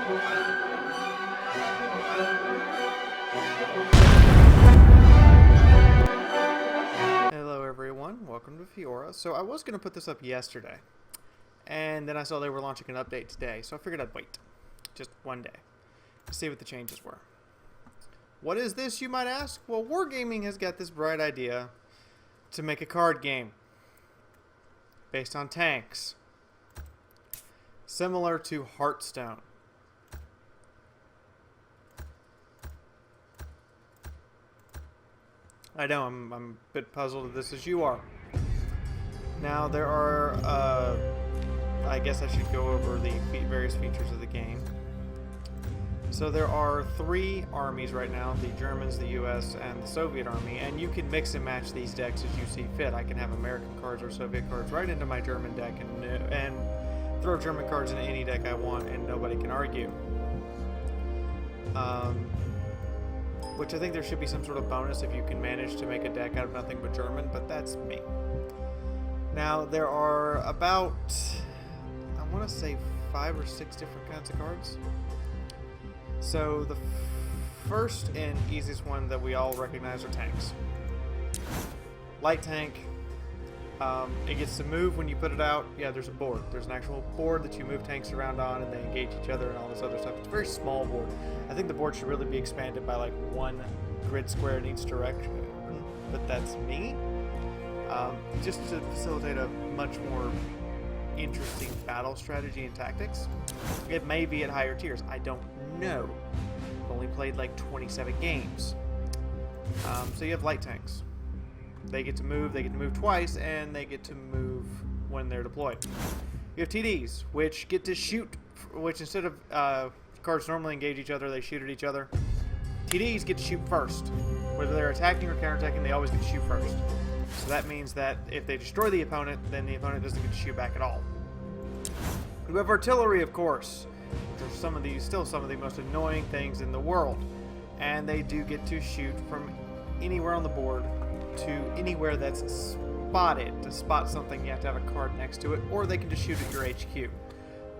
Hello everyone, welcome to Fiaura. So I was going to put this up yesterday, and then I saw they were launching an update today, so I figured I'd wait just one day to see what the changes were. What is this, you might ask? Well, Wargaming has got this bright idea to make a card game based on tanks, similar to Hearthstone. I know, I'm a bit puzzled at this as you are. Now, there are, I guess I should go over the various features of the game. So there are 3 armies right now, the Germans, the US, and the Soviet army, and you can mix and match these decks as you see fit. I can have American cards or Soviet cards right into my German deck and throw German cards into any deck I want, and nobody can argue. Which I think there should be some sort of bonus if you can manage to make a deck out of nothing but German, but that's me. Now, there are about, I want to say 5 or 6 different kinds of cards. So the first and easiest one that we all recognize are tanks. Light tank. It gets to move when you put it out. Yeah, there's a board. There's an actual board that you move tanks around on, and they engage each other and all this other stuff. It's a very small board. I think the board should really be expanded by like 1 grid square in each direction, but that's me. Just to facilitate a much more interesting battle strategy and tactics. It may be at higher tiers. I don't know. I've only played like 27 games. So you have light tanks. They get to move twice, and they get to move when they're deployed. You have TDs, which get to shoot, which instead of cards normally engage each other, they shoot at each other. TDs get to shoot first. Whether they're attacking or counterattacking, they always get to shoot first. So that means that if they destroy the opponent, then the opponent doesn't get to shoot back at all. You have artillery, of course, which are still some of the most annoying things in the world. And they do get to shoot from anywhere on the board to anywhere that's spotted. To spot something, you have to have a card next to it, or they can just shoot at your HQ,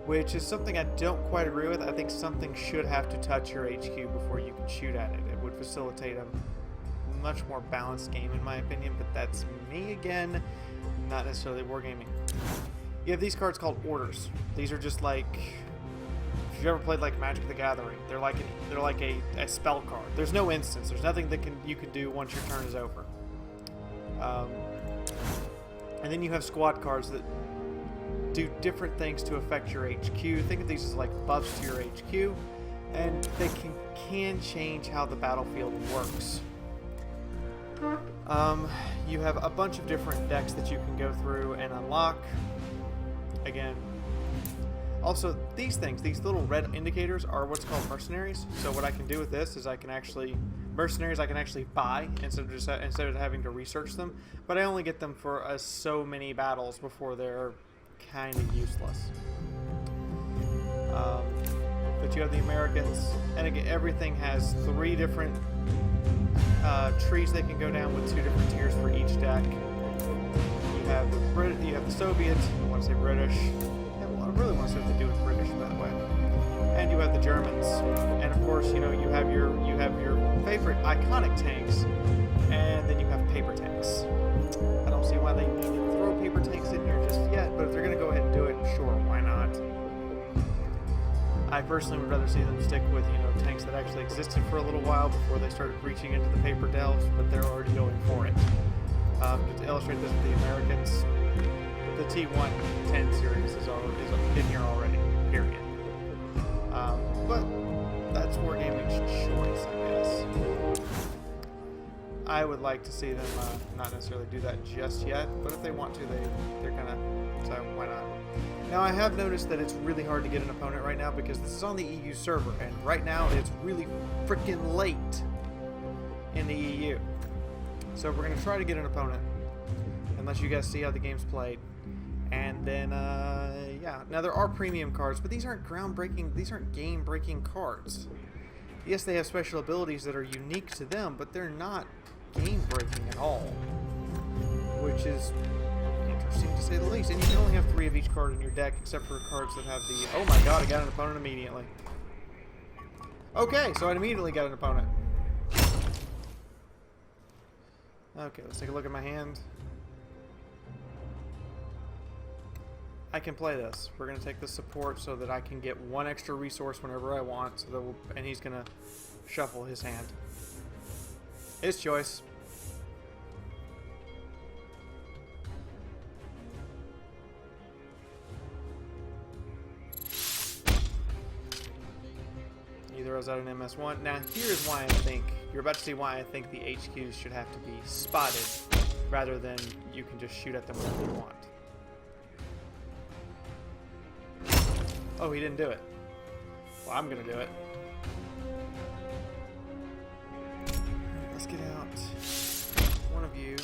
which is something I don't quite agree with. I think something should have to touch your HQ before you can shoot at it. It would facilitate a much more balanced game, in my opinion, but that's me again, not necessarily Wargaming. You have these cards called orders. These are just like, if you've ever played like Magic the Gathering, they're like a spell card. There's no instance. There's nothing that you can do once your turn is over. And then you have squad cards that do different things to affect your HQ. Think of these as like buffs to your HQ, and they can change how the battlefield works. You have a bunch of different decks that you can go through and unlock. Again, also these little red indicators are what's called mercenaries. So what I can do with this is I can actually buy instead of having to research them. But I only get them for so many battles before they're kind of useless. But you have the Americans, and again, everything has 3 different trees they can go down with 2 different tiers for each deck. You have the Soviets. I want to say British. Yeah, well, I really want to see what they do with British, by the way. And you have the Germans, and of course, you have your favorite iconic tanks, and then you have paper tanks. I don't see why they need to throw paper tanks in here just yet, but if they're going to go ahead and do it, sure, why not? I personally would rather see them stick with, tanks that actually existed for a little while before they started reaching into the paper delves, but they're already going for it. To illustrate this with the Americans, the T110 series is in here already, period. But that's Wargaming's choice, I guess. I would like to see them not necessarily do that just yet, but if they want to, they're gonna, so why not? Now, I have noticed that it's really hard to get an opponent right now because this is on the EU server, and right now it's really freaking late in the EU. So we're going to try to get an opponent and let you guys see how the game's played. And then, yeah. Now, there are premium cards, but these aren't groundbreaking, these aren't game-breaking cards. Yes, they have special abilities that are unique to them, but they're not game-breaking at all. Which is interesting to say the least. And you can only have 3 of each card in your deck, except for cards that have the... Oh my god, I got an opponent immediately. Okay, so I immediately got an opponent. Okay, let's take a look at my hand. I can play this. We're going to take the support so that I can get one extra resource whenever I want, so that and he's going to shuffle his hand. His choice. Either I was at an MS1. Now, here's why I think, you're about to see why I think the HQs should have to be spotted rather than you can just shoot at them whenever you want. Oh, he didn't do it. Well, I'm gonna do it. Let's get out one of you.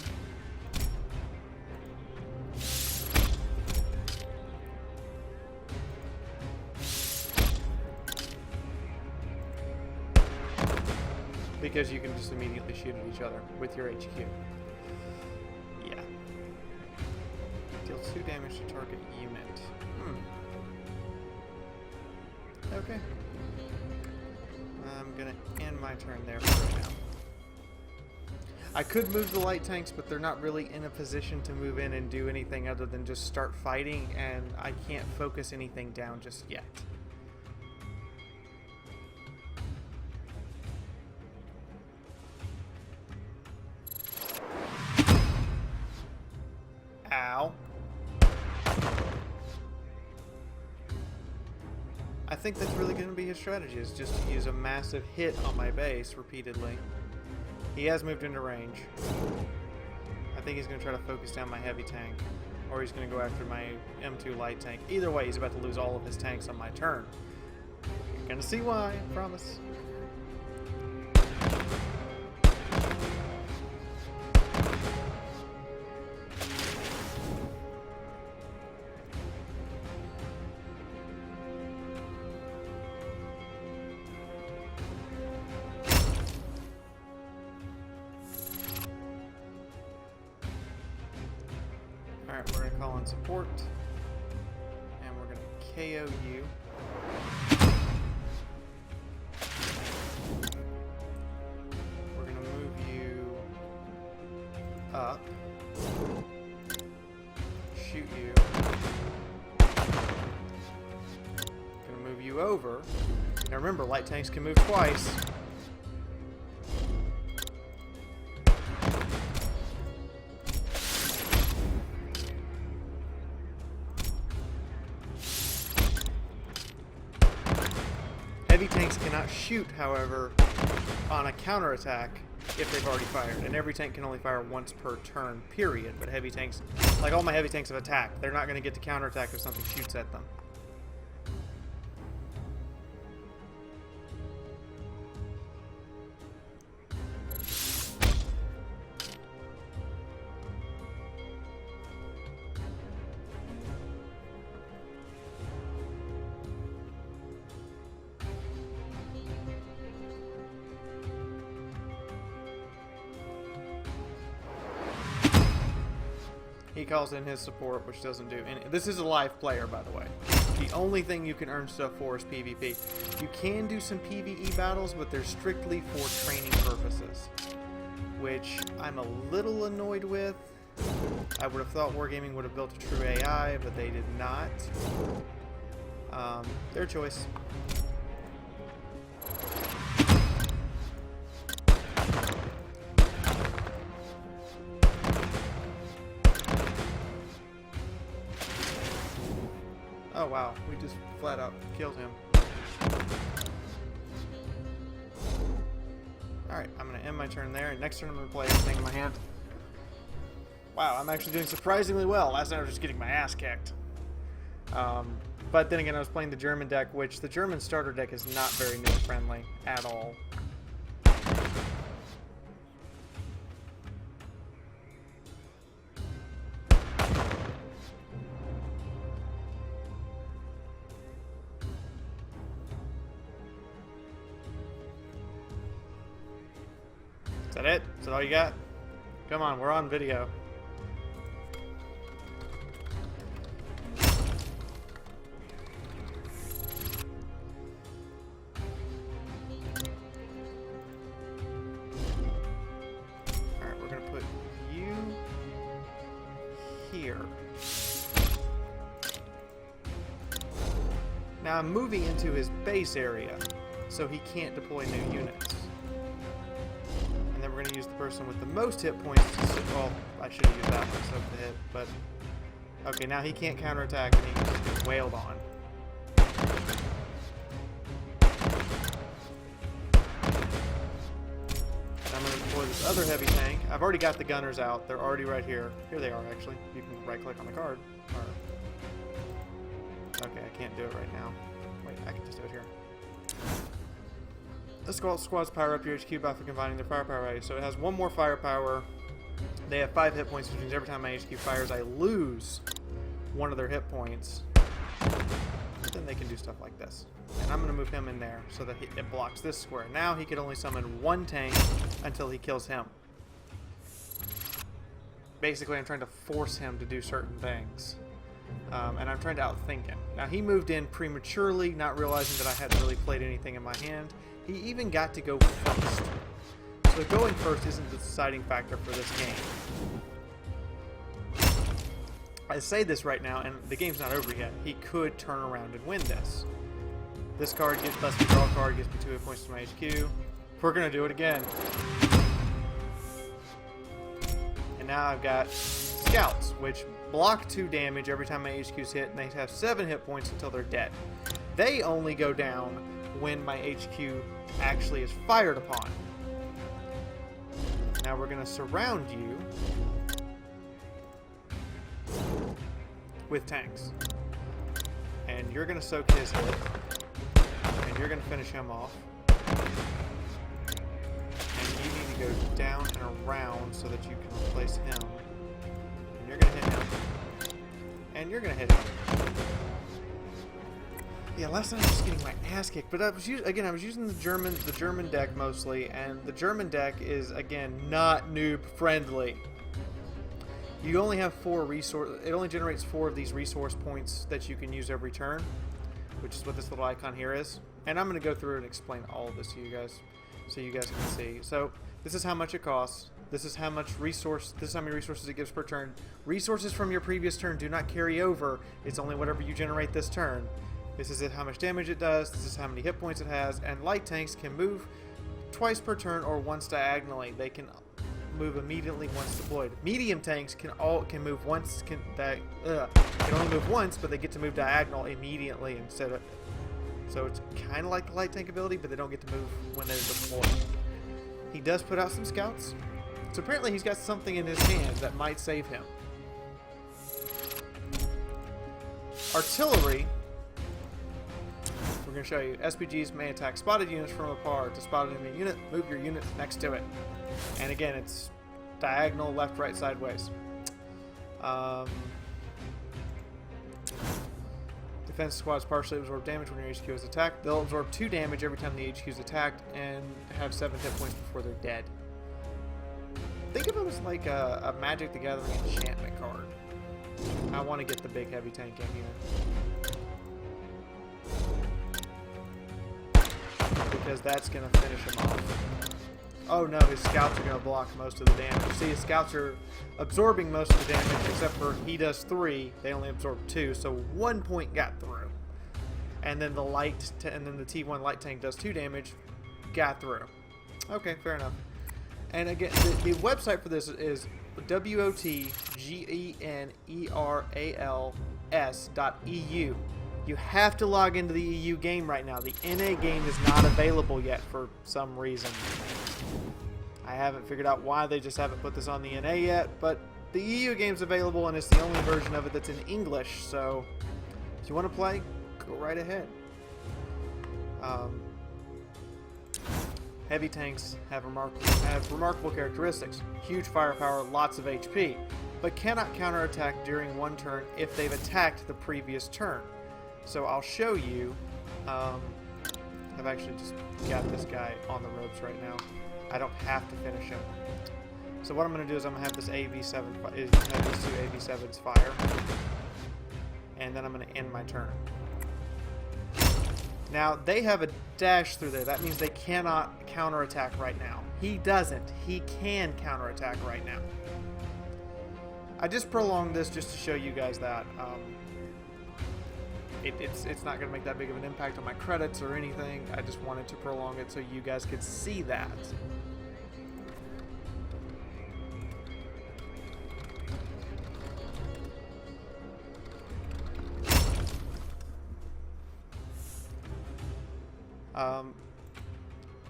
Because you can just immediately shoot at each other with your HQ. Yeah. Deal 2 damage to target unit. Okay. I'm gonna end my turn there for right now. I could move the light tanks, but they're not really in a position to move in and do anything other than just start fighting, and I can't focus anything down just yet. Ow. I think that's really going to be his strategy, is just to use a massive hit on my base repeatedly. He has moved into range. I think he's going to try to focus down my heavy tank, or he's going to go after my M2 light tank. Either way, he's about to lose all of his tanks on my turn. You're going to see why, I promise. Alright, we're going to call in support, and we're going to KO you. We're going to move you up, shoot you, going to move you over. Now remember, light tanks can move twice. Heavy tanks cannot shoot, however, on a counterattack if they've already fired. And every tank can only fire once per turn, period. But heavy tanks, like all my heavy tanks have attacked, they're not going to get to counterattack if something shoots at them. He calls in his support, which doesn't do any. This is a live player, by the way. The only thing you can earn stuff for is PvP. You can do some PvE battles, but they're strictly for training purposes, which I'm a little annoyed with. I would have thought Wargaming would have built a true AI, but they did not. Their choice. Oh wow, we just flat out killed him. Alright, I'm going to end my turn there, and next turn I'm going to play everything in my hand. Wow, I'm actually doing surprisingly well. Last night I was just getting my ass kicked. But then again, I was playing the German deck, which the German starter deck is not very new friendly at all. Is that it? Is that all you got? Come on, we're on video. Now I'm moving into his base area, so he can't deploy new units. And then we're going to use the person with the most hit points to... Well, I should have used that one instead of the hit, but... Okay, now he can't counterattack, and he can just get wailed on. I'm going to deploy this other heavy tank. I've already got the gunners out. They're already right here. Here they are, actually. You can right-click on the card. Or... Okay, I can't do it right now. Wait, I can just do it here. This squad's power up your HQ by combining their firepower value. So it has one more firepower. They have 5 hit points, which means every time my HQ fires, I lose one of their hit points. But then they can do stuff like this. And I'm going to move him in there so that it blocks this square. Now he can only summon one tank until he kills him. Basically, I'm trying to force him to do certain things. And I'm trying to outthink him. Now, he moved in prematurely, not realizing that I hadn't really played anything in my hand. He even got to go first. So going first isn't the deciding factor for this game. I say this right now, and the game's not over yet. He could turn around and win this. This card gets less me draw card, gives me 2 hit points to my HQ. We're going to do it again. And now I've got scouts, which block 2 damage every time my HQ's hit, and they have 7 hit points until they're dead. They only go down when my HQ actually is fired upon. Now we're going to surround you with tanks. And you're going to soak his hit. And you're going to finish him off. And you need to go down and around so that you can replace him. And you're going to hit him. And you're going to hit him. Yeah, last time I was just getting my ass kicked, but I was using the German deck mostly, and the German deck is again not noob friendly. You only have 4 resource. It only generates 4 of these resource points that you can use every turn, which is what this little icon here is. And I'm going to go through and explain all of this to you guys, so you guys can see. So this is how much it costs. This is how much resource. This is how many resources it gives per turn. Resources from your previous turn do not carry over. It's only whatever you generate this turn. This is how much damage it does, this is how many hit points it has, and light tanks can move twice per turn or once diagonally. They can move immediately once deployed. Medium tanks can move once, can only move once, but they get to move diagonal immediately instead of... So it's kind of like the light tank ability, but they don't get to move when they're deployed. He does put out some scouts, so apparently he's got something in his hand that might save him. Artillery... We're going to show you. SPGs may attack spotted units from afar. To spot an enemy unit, move your unit next to it. And again, it's diagonal, left, right, sideways. Defense squads partially absorb damage when your HQ is attacked. They'll absorb 2 damage every time the HQ is attacked and have 7 hit points before they're dead. Think of it as like a Magic the Gathering enchantment card. I want to get the big heavy tank in here. Because that's going to finish him off. Oh no, his scouts are going to block most of the damage. See, his scouts are absorbing most of the damage, except for he does 3, they only absorb 2, so 1 point got through. And then the T1 light tank does 2 damage, got through. Okay, fair enough. And again, the website for this is WoTGenerals.eu. You have to log into the EU game right now. The NA game is not available yet for some reason. I haven't figured out why they just haven't put this on the NA yet, but the EU game's available and it's the only version of it that's in English, so if you want to play, go right ahead. Heavy tanks have remarkable characteristics. Huge firepower, lots of HP, but cannot counterattack during one turn if they've attacked the previous turn. So I'll show you. I've actually just got this guy on the ropes right now. I don't have to finish him. So what I'm going to do is I'm going to have this AV7, have these 2 AV7s fire, and then I'm going to end my turn. Now they have a dash through there. That means they cannot counterattack right now. He doesn't. He can counterattack right now. I just prolonged this just to show you guys that. it's not going to make that big of an impact on my credits or anything. I just wanted to prolong it so you guys could see that.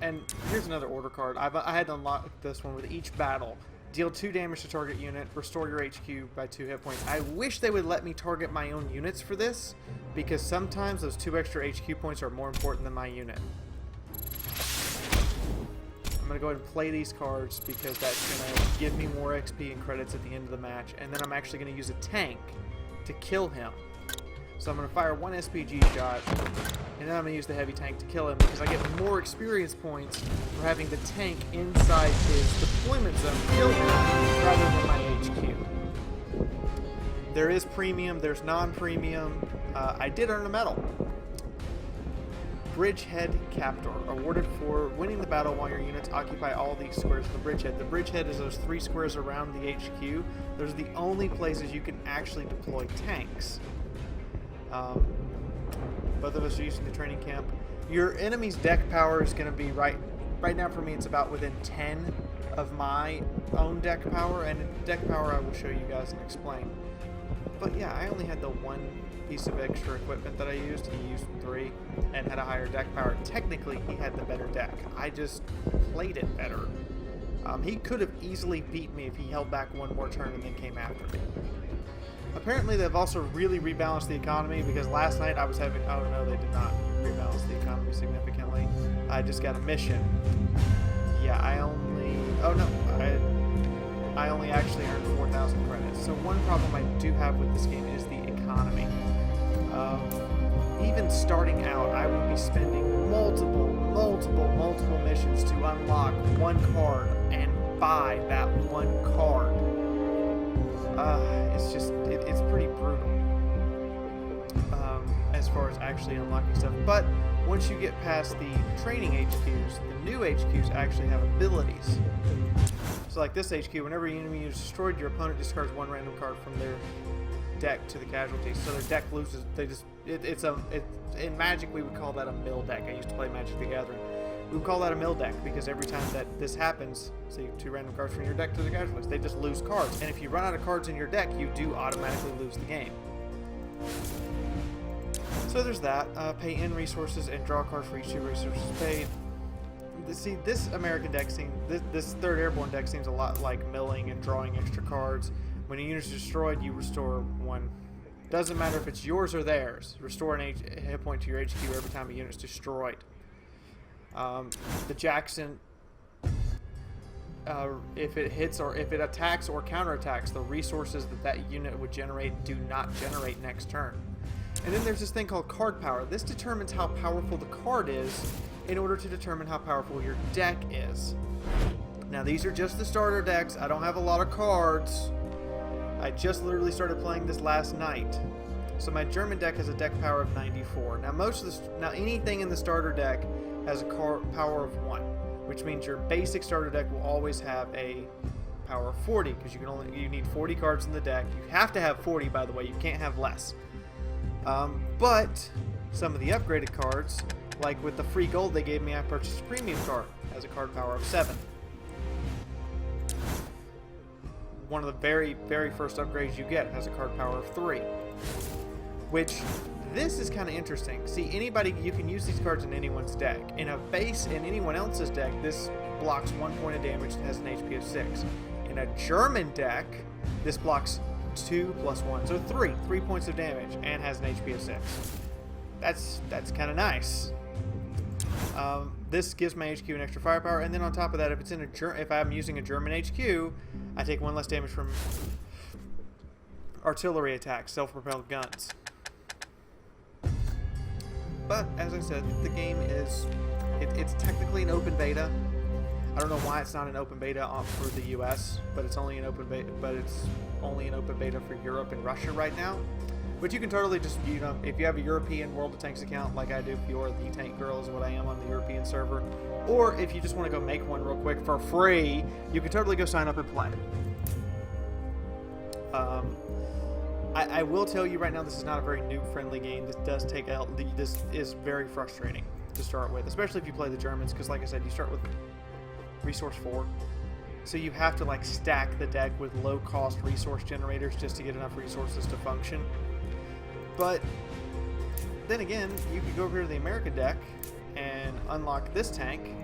And here's another order card. I had to unlock this one with each battle. Deal 2 damage to target unit. Restore your HQ by 2 hit points. I wish they would let me target my own units for this, because sometimes those 2 extra HQ points are more important than my unit. I'm going to go ahead and play these cards because that's going to give me more XP and credits at the end of the match. And then I'm actually going to use a tank to kill him. So I'm going to fire 1 SPG shot, and then I'm going to use the heavy tank to kill him because I get more experience points for having the tank inside his deployment zone kill him rather than my HQ. There is premium, there's non-premium. I did earn a medal. Bridgehead Captor, awarded for winning the battle while your units occupy all these squares of the bridgehead. The bridgehead is those 3 squares around the HQ. Those are the only places you can actually deploy tanks. Both of us are using the training camp. Your enemy's deck power is going to be right now for me it's about within 10 of my own deck power, and deck power I will show you guys and explain. But yeah, I only had the 1 piece of extra equipment that I used. He used 3 and had a higher deck power. Technically he had the better deck. I just played it better. He could have easily beat me if he held back 1 more turn and then came after me. Apparently they've also really rebalanced the economy, because last night I was having... Oh no, they did not rebalance the economy significantly. I just got a mission. Yeah, I only... Oh no, I only actually earned 4,000 credits. So one problem I do have with this game is the economy. Even starting out, I would be spending multiple missions to unlock 1 card and buy that 1 card. It's just, it's pretty brutal as far as actually unlocking stuff. But once you get past the training HQs, the new HQs actually have abilities. So like this HQ, whenever an enemy is destroyed, your opponent discards 1 random card from their deck to the casualties. So their deck loses. They just, in Magic we would call that a mill deck. I used to play Magic the Gathering. We would call that a mill deck because every time that this happens, say 2 random cards from your deck to the casualties, they just lose cards. And if you run out of cards in your deck, you do automatically lose the game. So there's that. Pay in resources and draw cards for each 2 resources paid. See, this American deck seems, this 3rd Airborne deck seems a lot like milling and drawing extra cards. When a unit is destroyed, you restore 1. Doesn't matter if it's yours or theirs. Restore a hit point to your HQ every time a unit is destroyed. The Jackson, if it hits or if it attacks or counterattacks, the resources that unit would generate do not generate next turn. And then there's this thing called card power. This determines how powerful the card is in order to determine how powerful your deck is. Now these are just the starter decks. I don't have a lot of cards. I just literally started playing this last night. So my German deck has a deck power of 94. Now anything in the starter deck has a power of 1, which means your basic starter deck will always have a power of 40, because you need 40 cards in the deck. You have to have 40, by the way. You can't have less. But some of the upgraded cards, like with the free gold they gave me, I purchased a premium card, has a card power of 7. One of the very first upgrades you get has a card power of 3, which this is kind of interesting. See, you can use these cards in anyone's deck. In anyone else's deck, this blocks 1 point of damage and has an HP of 6. In a German deck, this blocks 2 plus 1, so 3 points of damage and has an HP of 6. That's kind of nice. This gives my HQ an extra firepower, and then on top of that, if I'm using a German HQ, I take 1 less damage from artillery attacks, self-propelled guns. But as I said, the game is it's technically an open beta. I don't know why it's not an open beta for the US, but it's only an open beta. But it's only an open beta for Europe and Russia right now. But you can totally just, if you have a European World of Tanks account like I do, Fiaura the Tank Girl is what I am on the European server, or if you just want to go make one real quick for free, you can totally go sign up and play. I will tell you right now, this is not a very noob-friendly game. This does take out. This is very frustrating to start with, especially if you play the Germans, because like I said, you start with resource 4, so you have to like stack the deck with low-cost resource generators just to get enough resources to function. But then again, you could go over to the American deck and unlock this tank,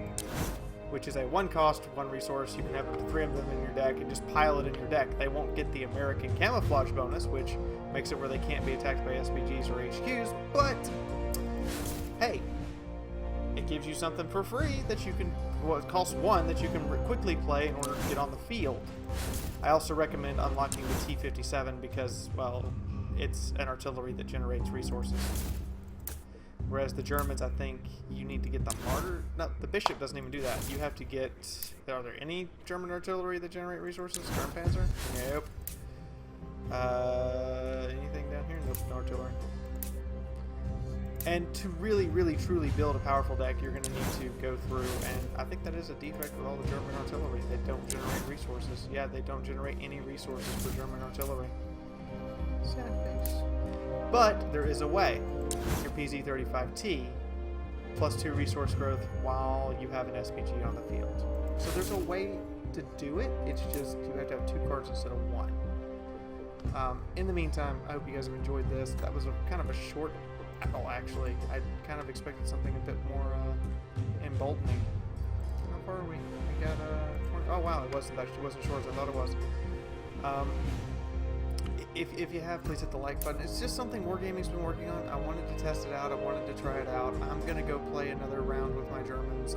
which is a 1 cost, 1 resource. You can have up to 3 of them in your deck and just pile it in your deck. They won't get the American camouflage bonus, which makes it where they can't be attacked by SPGs or HQs, but hey, it gives you something for free that you can, well, it costs 1 that you can quickly play in order to get on the field. I also recommend unlocking the T-57 because, well, it's an artillery that generates resources. Whereas the Germans, I think you need to get the Martyr. No, the Bishop doesn't even do that. You have to get... Are there any German artillery that generate resources? Sturmpanzer? Nope. Anything down here? Nope, no artillery. And to really, really, truly build a powerful deck, you're going to need to go through, and I think that is a defect with all the German artillery. They don't generate resources. Yeah, they don't generate any resources for German artillery. Sad face. But there is a way. Your PZ-35T plus 2 resource growth while you have an SPG on the field. So there's a way to do it. It's just you have to have 2 cards instead of 1. In the meantime, I hope you guys have enjoyed this. That was kind of a short battle, actually. I kind of expected something a bit more emboldening. How far are we? We got 20. Oh wow, it wasn't short as I thought it was. If you have, please hit the like button. It's just something Wargaming's been working on. I wanted to test it out. I wanted to try it out. I'm going to go play another round with my Germans.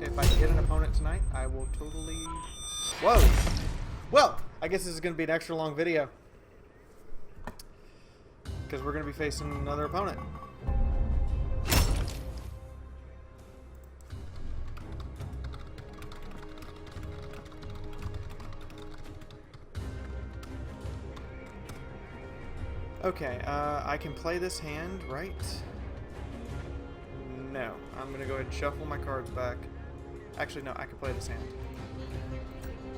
If I get an opponent tonight, I will totally... Whoa! Well, I guess this is going to be an extra long video. Because we're going to be facing another opponent. Okay, I can play this hand, right? No. I'm going to go ahead and shuffle my cards back. Actually, no, I can play this hand.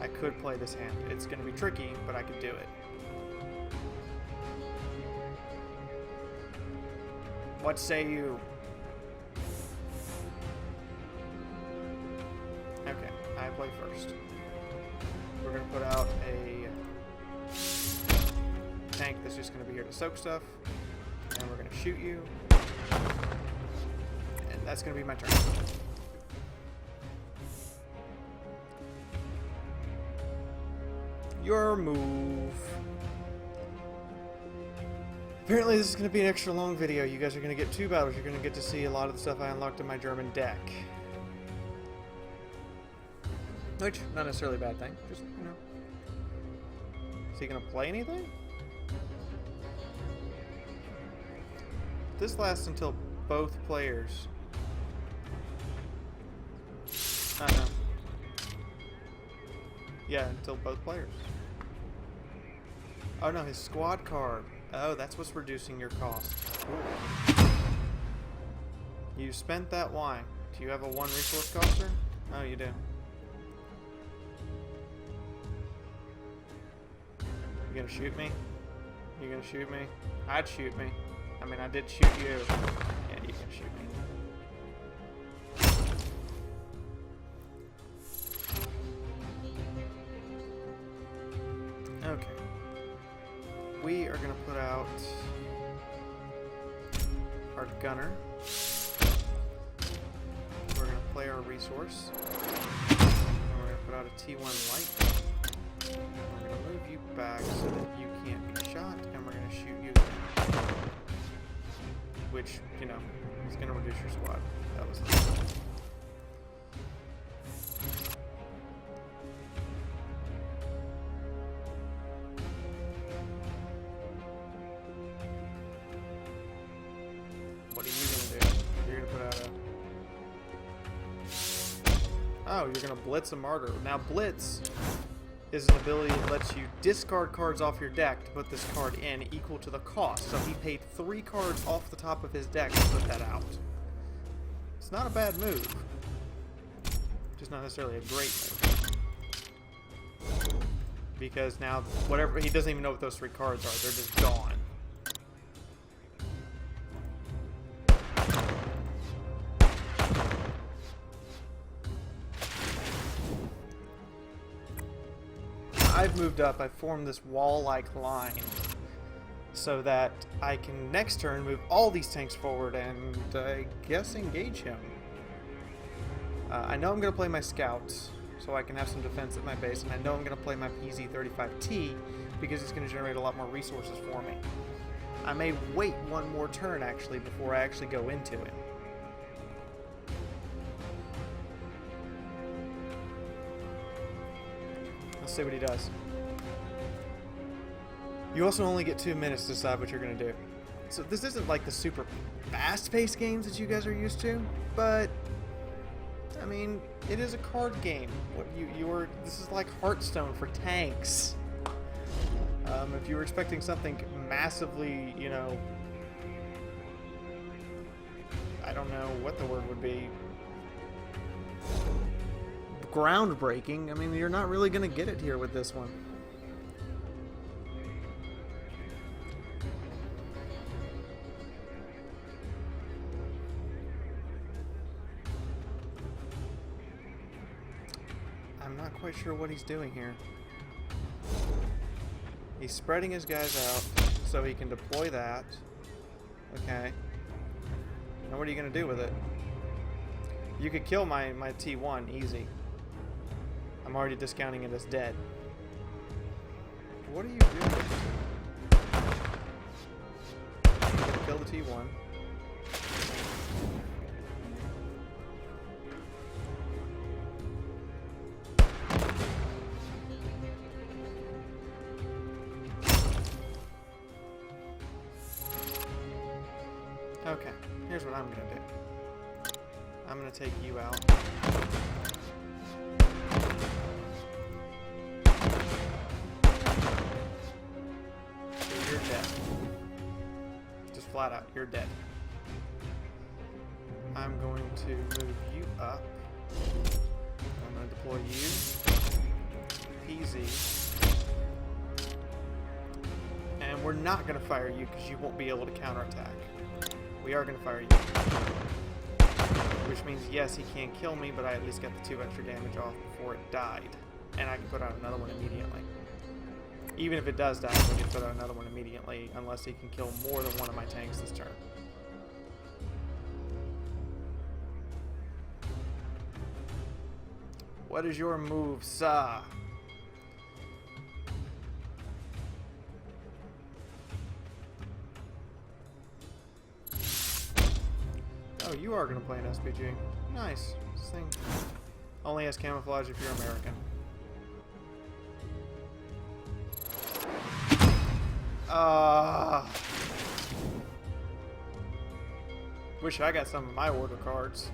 I could play this hand. It's going to be tricky, but I could do it. What say you? Okay, I play first. We're going to put out a tank that's just going to be here to soak stuff, and we're going to shoot you, and that's going to be my turn. Your move. Apparently this is going to be an extra long video. You guys are going to get 2 battles. You're going to get to see a lot of the stuff I unlocked in my German deck. Which, not necessarily a bad thing. Just, you know. Is he going to play anything? This lasts until both players. No. Yeah, until both players. Oh no, his squad card. Oh, that's what's reducing your cost. Ooh. You spent that. Why? Do you have a 1 resource coster? Oh, you do. You gonna shoot me? You gonna shoot me? I'd shoot me. I mean, I did shoot you. Yeah, you can shoot me. Okay. We are going to put out our gunner. We're going to play our resource. And we're going to put out a T1 light. We're going to move you back so that you can't be shot, and we're going to shoot you. Which, you know, is going to reduce your squad. That was nice. What are you going to do? You're going to put out a... Oh, you're going to blitz a martyr. Now, blitz is an ability that lets you discard cards off your deck to put this card in equal to the cost. So he paid 3 cards off the top of his deck to put that out. It's not a bad move. Just not necessarily a great move. because now whatever, he doesn't even know what those 3 cards are. They're just gone. I've moved up. I've formed this wall-like line so that I can next turn move all these tanks forward and I guess engage him. I know I'm going to play my scouts so I can have some defense at my base, and I know I'm going to play my PZ-35T because it's going to generate a lot more resources for me. I may wait one more turn actually before I actually go into him. Let's see what he does. You also only get 2 minutes to decide what you're going to do. So this isn't like the super fast-paced games that you guys are used to, but I mean, it is a card game. This is like Hearthstone for tanks. If you were expecting something massively, you know, I don't know what the word would be, groundbreaking, I mean, you're not really going to get it here with this one. I'm not quite sure what he's doing here. He's spreading his guys out so he can deploy that. Okay. Now what are you going to do with it? You could kill my T1 easy. I'm already discounting it as dead. What are you doing? Kill the T1. Okay, here's what I'm gonna do. I'm gonna take you out. You're dead. Just flat out, you're dead. I'm going to move you up. I'm gonna deploy you. PZ. And we're not gonna fire you because you won't be able to counterattack. We are going to fire you. Which means, yes, he can't kill me, but I at least got the 2 extra damage off before it died. And I can put out another one immediately. Even if it does die, we can put out another one immediately, unless he can kill more than one of my tanks this turn. What is your move, sir? Oh, you are going to play an SPG. Nice. This thing only has camouflage if you're American. Wish I got some of my order cards.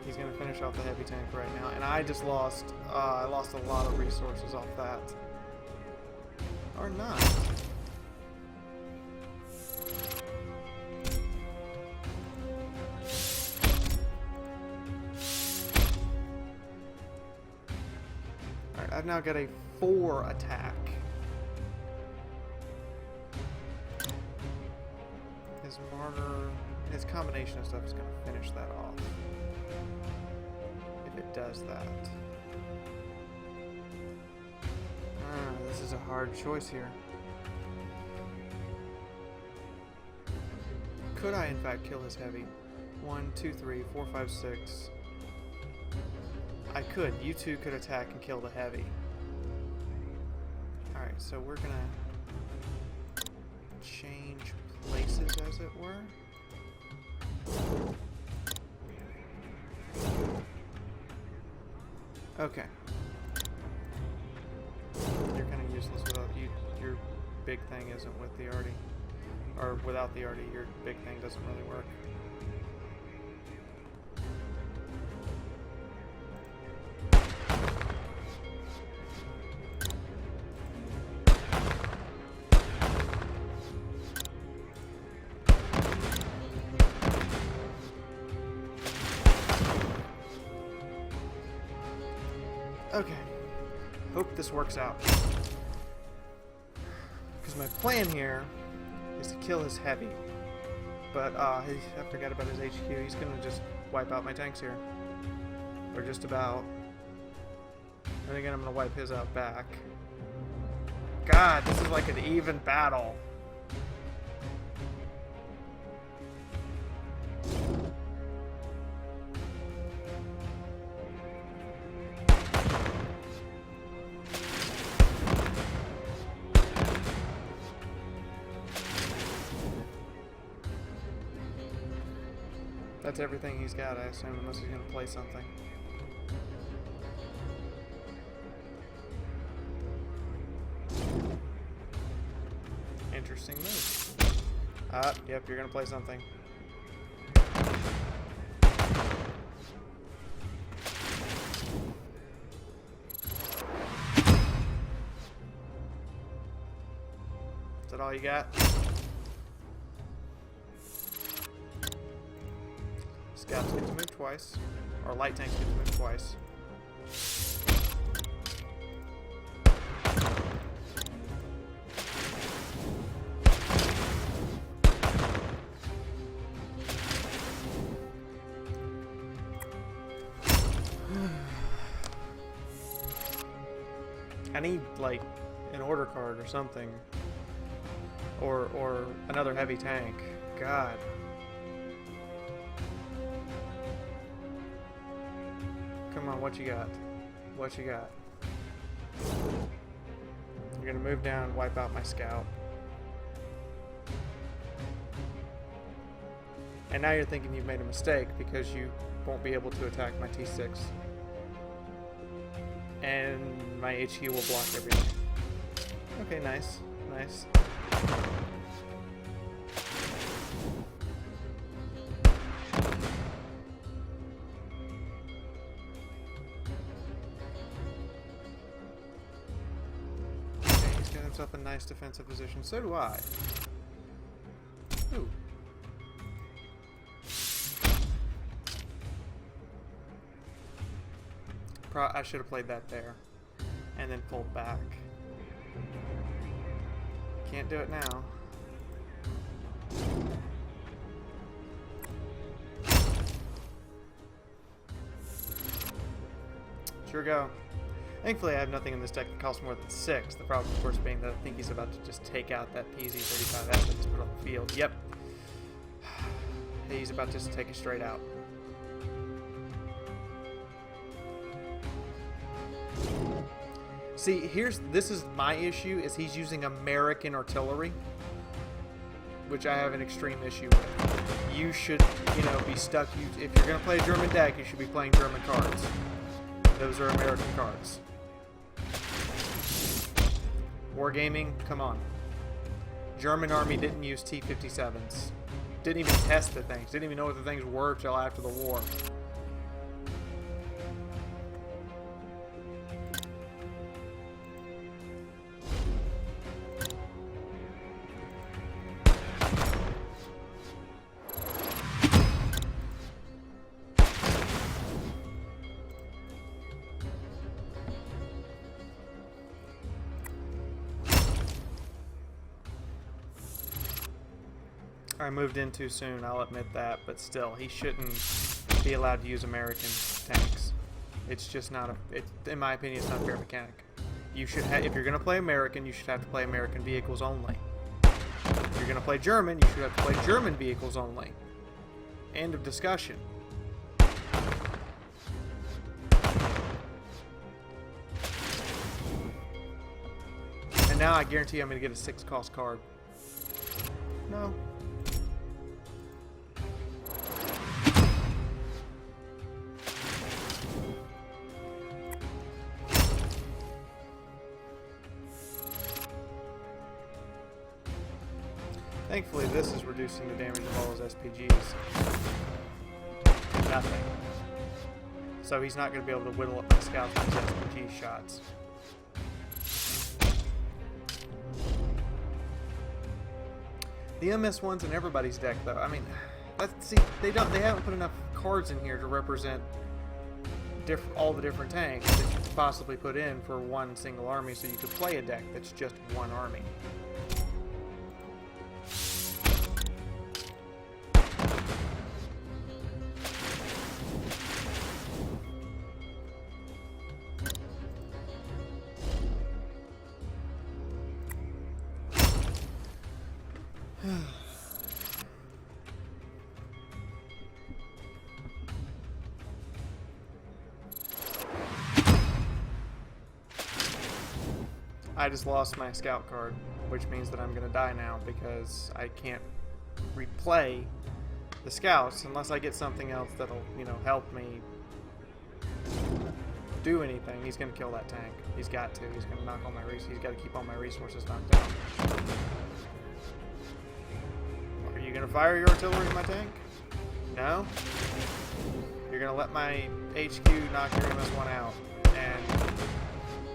He's going to finish off the heavy tank right now, and I just lost, I lost a lot of resources off that. Or not. Alright, I've now got a 4 attack. His martyr, his combination of stuff is going to finish that off. It does that. This is a hard choice here. Could I in fact kill his heavy? 1, 2, 3, 4, 5, 6. I could. You two could attack and kill the heavy. Alright, so we're gonna change places, as it were. Okay. You're kind of useless without you. Your big thing isn't with the arty, or without the arty. Your big thing doesn't really work. Okay. Hope this works out. Because my plan here is to kill his heavy. But, I forgot about his HQ. He's gonna just wipe out my tanks here. Or just about. And again, I'm gonna wipe his out back. God, this is like an even battle. That's everything he's got, I assume, unless he's gonna play something. Interesting move. Yep, you're gonna play something. Is that all you got? Scouts get to move twice. Or light tanks get to move twice. I need, like, an order card or something. Or another heavy tank. God. Come on, what you got? What you got? You're gonna move down, wipe out my scout. And now you're thinking you've made a mistake because you won't be able to attack my T6. And my HQ will block everything. Okay, nice. Nice. Okay, he's got himself a nice defensive position. So do I. Ooh. I should have played that there. And then pulled back. Can't do it now. Sure go. Thankfully I have nothing in this deck that costs more than 6. The problem, of course, being that I think he's about to just take out that PZ-35 that just put on the field. Yep. He's about to just take it straight out. See, this is my issue, is he's using American artillery, which I have an extreme issue with. You should, be stuck. If you're going to play a German deck, you should be playing German cards. Those are American cards. Wargaming, come on. German army didn't use T-57s. Didn't even test the things. Didn't even know what the things were till after the war. I moved in too soon, I'll admit that, but still, he shouldn't be allowed to use American tanks. It's just not in my opinion, it's not a fair mechanic. You should if you're going to play American, you should have to play American vehicles only. If you're going to play German, you should have to play German vehicles only. End of discussion. And now I guarantee I'm going to get a 6-cost card. No. Thankfully, this is reducing the damage of all his SPGs. Nothing. So he's not going to be able to whittle up my scouts with his SPG shots. The MS1's in everybody's deck, though. I mean, see, they haven't put enough cards in here to represent all the different tanks that you could possibly put in for one single army, so you could play a deck that's just one army. I just lost my scout card, which means that I'm gonna die now because I can't replay the scouts unless I get something else that'll, you know, help me do anything. He's gonna kill that tank. He's got to. He's gonna knock all my resources. He's got to keep all my resources knocked out. Are you gonna fire your artillery in my tank? No? You're gonna let my HQ knock your MS1 out and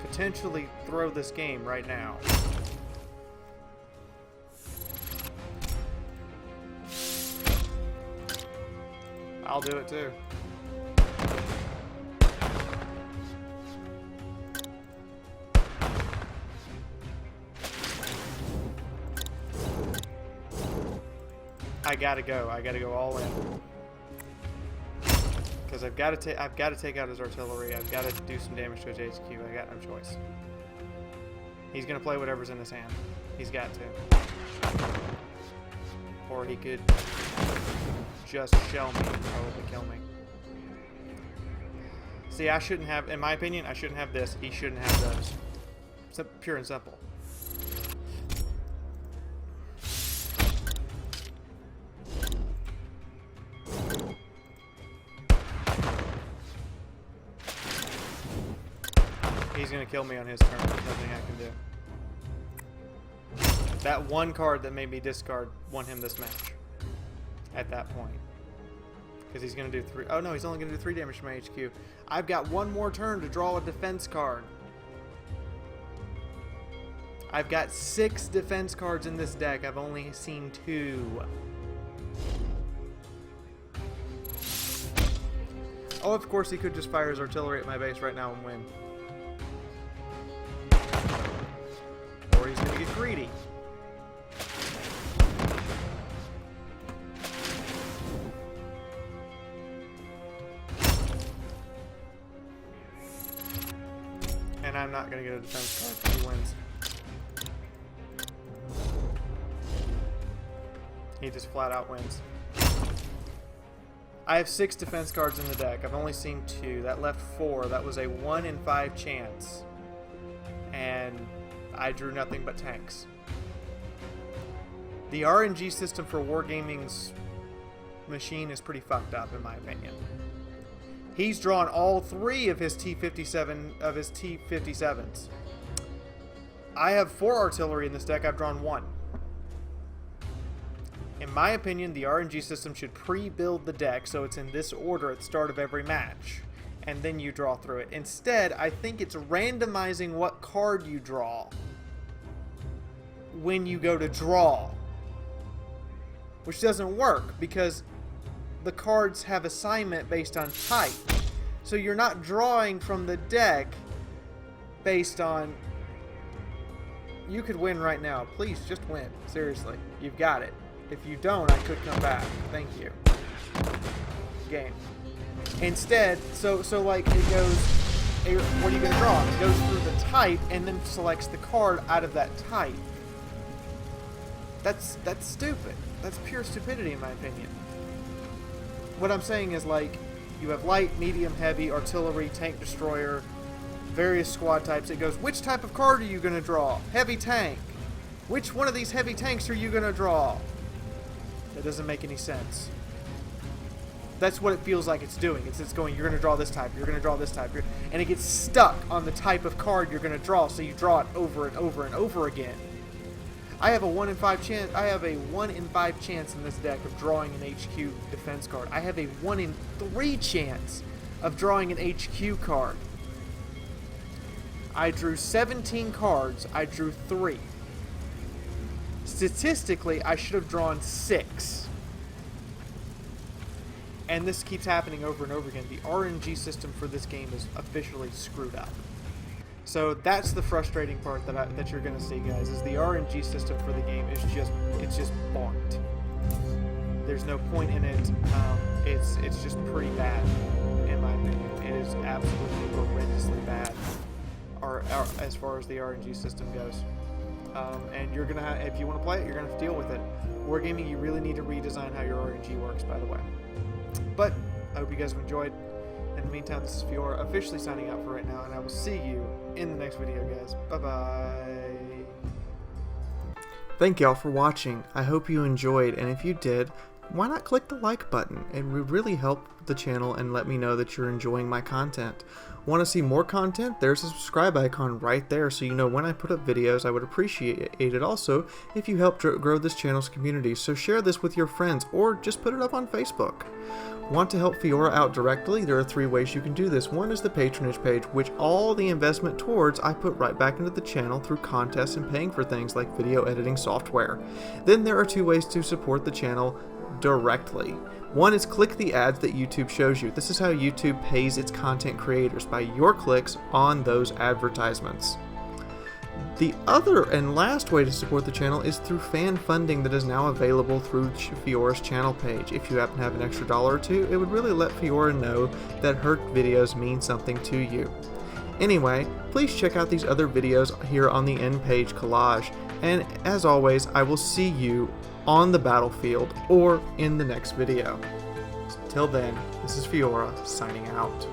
potentially throw this game right now. I'll do it too. I gotta go. I gotta go all in. Because I've got to take out his artillery. I've got to do some damage to his HQ. I got no choice. He's gonna play whatever's in his hand. He's got to. Or he could just shell me and probably kill me. See, I shouldn't have, in my opinion, I shouldn't have this. He shouldn't have those. It's pure and simple. He's gonna kill me on his turn. There's nothing I can do. That one card that made me discard won him this match. At that point. Because he's gonna do 3. Oh no, he's only gonna do 3 damage to my HQ. I've got one more turn to draw a defense card. I've got 6 defense cards in this deck. I've only seen 2. Oh, of course he could just fire his artillery at my base right now and win. Or he's gonna get greedy. And I'm not gonna get a defense card. He wins. He just flat out wins. I have 6 defense cards in the deck. I've only seen 2. That left 4. That was a 1 in 5 chance. And I drew nothing but tanks. The RNG system for Wargaming's machine is pretty fucked up, in my opinion. He's drawn all 3 of his T-57s. I have 4 artillery in this deck. I've drawn 1. In my opinion, the RNG system should pre-build the deck so it's in this order at the start of every match, and then you draw through it. Instead, I think it's randomizing what card you draw when you go to draw, which doesn't work because the cards have assignment based on type. So you're not drawing from the deck based on... You could win right now. Please, just win. Seriously. You've got it. If you don't, I could come back. Thank you. Game. Instead, so like it goes, what are you going to draw? It goes through the type and then selects the card out of that type. That's stupid. That's pure stupidity in my opinion. What I'm saying is, like, you have light, medium, heavy, artillery, tank destroyer, various squad types. It goes, which type of card are you going to draw? Heavy tank. Which one of these heavy tanks are you going to draw? That doesn't make any sense. That's what it feels like it's doing. It's going, you're going to draw this type, you're going to draw this type, and it gets stuck on the type of card you're going to draw, so you draw it over and over and over again. I have a 1 in 5 chance. I have a 1 in 5 chance in this deck of drawing an HQ defense card. I have a 1 in 3 chance of drawing an HQ card. I drew 17 cards. I drew 3. Statistically, I should have drawn 6. and this keeps happening over and over again, the RNG system for this game is officially screwed up. So that's the frustrating part that you're going to see, guys, is the RNG system for the game is just bonked. There's no point in it. It's just pretty bad, in my opinion. It is absolutely horrendously bad, as far as the RNG system goes. And you're gonna if you want to play it, you're gonna have to deal with it. Wargaming, you really need to redesign how your RNG works, by the way. But I hope you guys have enjoyed. In the meantime, this is Fiaura officially signing out for right now, and I will see you in the next video, guys. Bye-bye. Thank y'all for watching. I hope you enjoyed, and if you did, why not click the like button? It would really help the channel and let me know that you're enjoying my content. Want to see more content? There's a subscribe icon right there, so you know when I put up videos. I would appreciate it also if you help grow this channel's community, so share this with your friends or just put it up on Facebook. Want to help Fiaura out directly? There are 3 ways you can do this. One is the patronage page, which all the investment towards I put right back into the channel through contests and paying for things like video editing software. Then there are 2 ways to support the channel directly. One is click the ads that YouTube shows you. This is how YouTube pays its content creators, by your clicks on those advertisements. The other and last way to support the channel is through fan funding that is now available through Fiaura's channel page. If you happen to have an extra $1 or 2, it would really let Fiaura know that her videos mean something to you. Anyway, please check out these other videos here on the end page collage, and as always, I will see you on the battlefield or in the next video. Till then, this is Fiaura signing out.